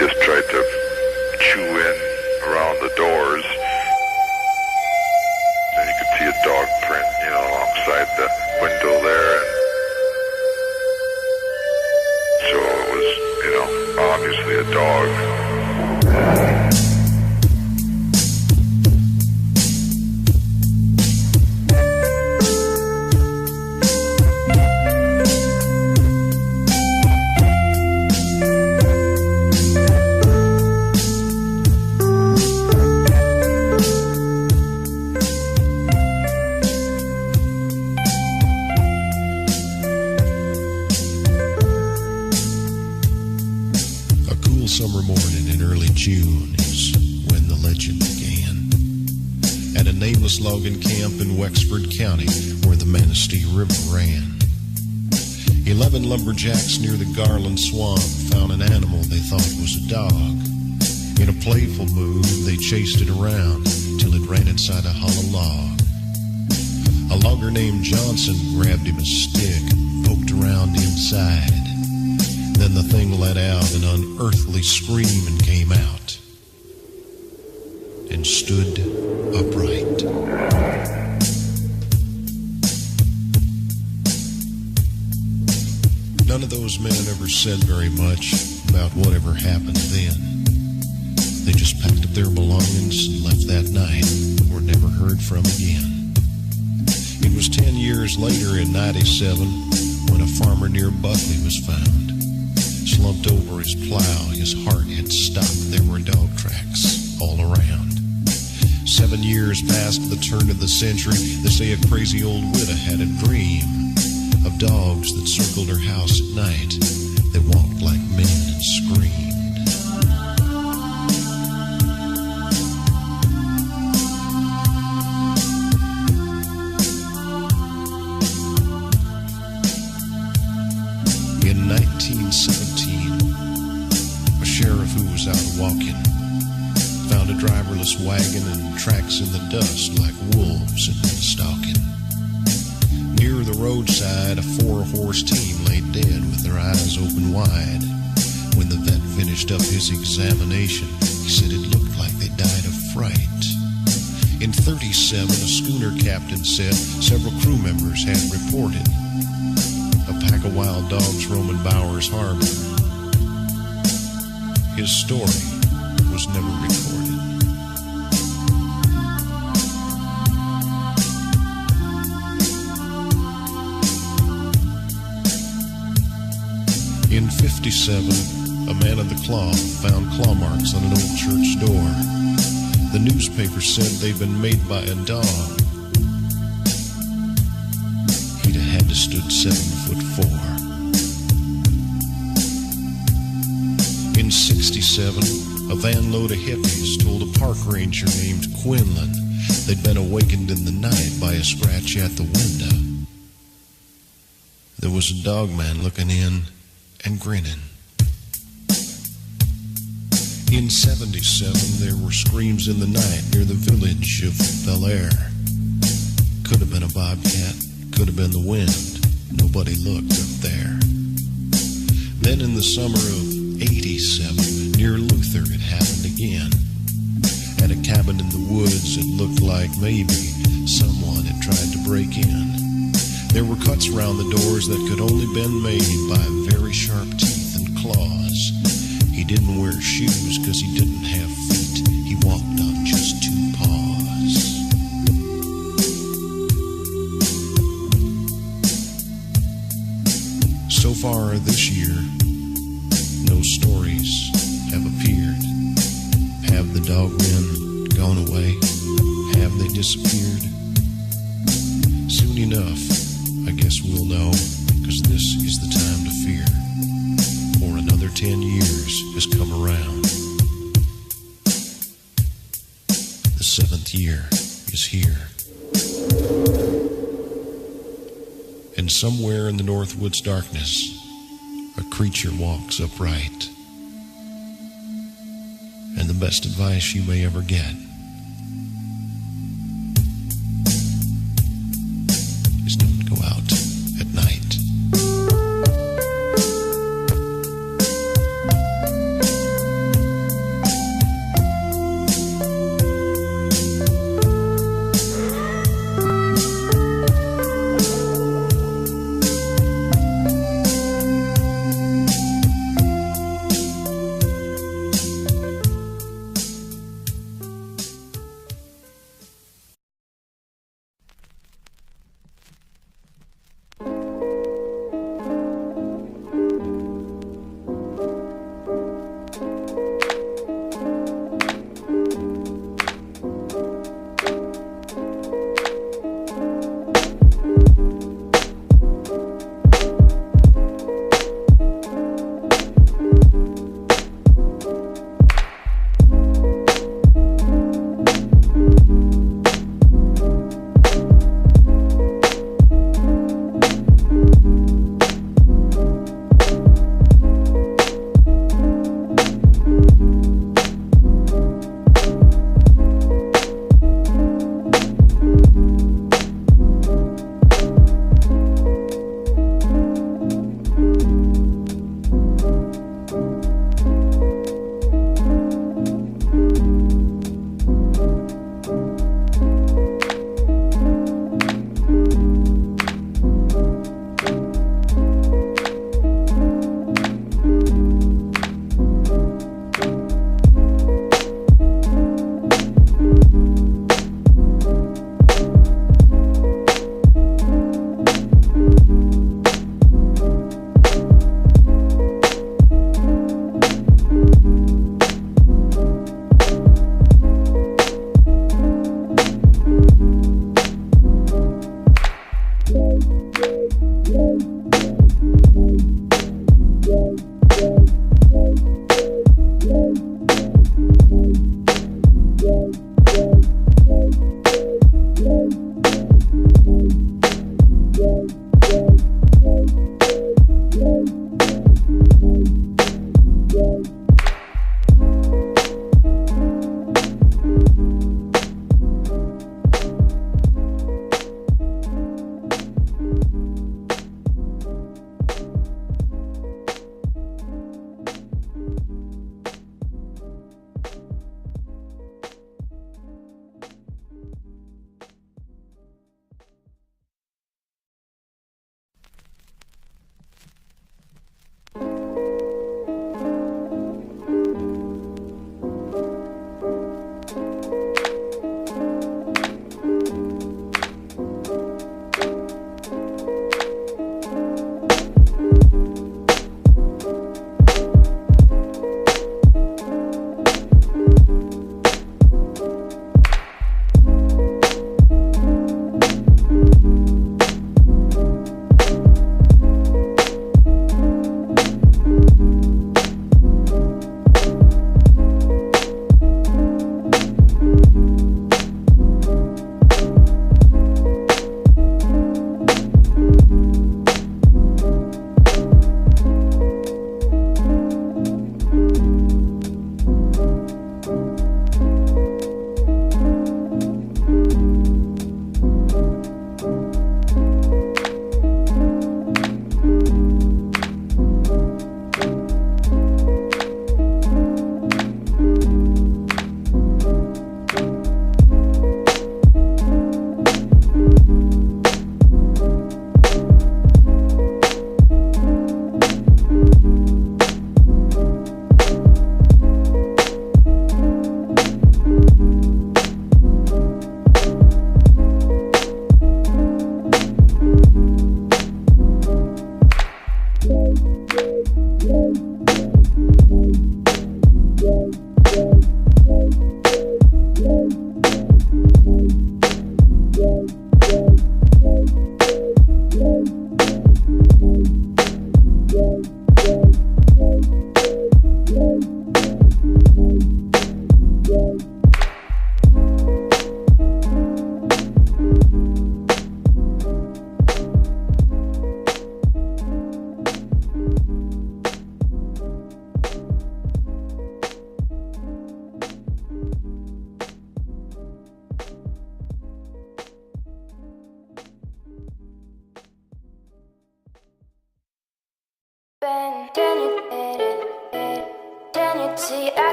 just tried to chew in around the doors. And you could see a dog print, alongside the window there. And so it was, obviously a dog. Summer morning in early June is when the legend began. At a nameless logging camp in Wexford County where the Manistee River ran. 11 lumberjacks near the Garland Swamp found an animal they thought was a dog. In a playful mood, they chased it around till it ran inside a hollow log. A logger named Johnson grabbed him a stick and poked around inside. Then the thing let out an unearthly scream and came out and stood upright. None of those men ever said very much about whatever happened then. They just packed up their belongings and left that night and were never heard from again. It was 10 years later in 97 when a farmer near Buckley was found. Slumped over his plow, his heart had stopped. There were dog tracks all around. 7 years past the turn of the century, they say a crazy old widow had a dream of dogs that circled her house at night. They walked like men and screamed. In 1917, a sheriff who was out walking found a driverless wagon and tracks in the dust like wolves had been stalking. Near the roadside, a 4-horse team lay dead with their eyes open wide. When the vet finished up his examination, he said it looked like they died of fright. In 37, a schooner captain said several crew members had reported a pack of wild dogs roaming Bowers Harbor. His story was never recorded. In 57, a man of the cloth found claw marks on an old church door. The newspaper said they'd been made by a dog. He'd have had to stood 7'4". In 67, a van load of hippies told a park ranger named Quinlan they'd been awakened in the night by a scratch at the window. There was a dogman looking in and grinning. In 77, there were screams in the night near the village of Bel Air. Could have been a bobcat, could have been the wind. Nobody looked up there. Then in the summer of 87, near Luther, it happened again. At a cabin in the woods, it looked like maybe someone had tried to break in. There were cuts around the doors that could only been made by very sharp teeth and claws. He didn't wear shoes because he didn't have feet. He walked on just 2 paws. So far this year, no stories have appeared. Have the dogmen gone away? Have they disappeared? Soon enough, I guess we'll know, because this is the time to fear. For another 10 years has come around. The 7th year is here. And somewhere in the Northwoods darkness, a creature walks upright. And the best advice you may ever get is don't go out at night.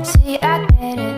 See, I get it.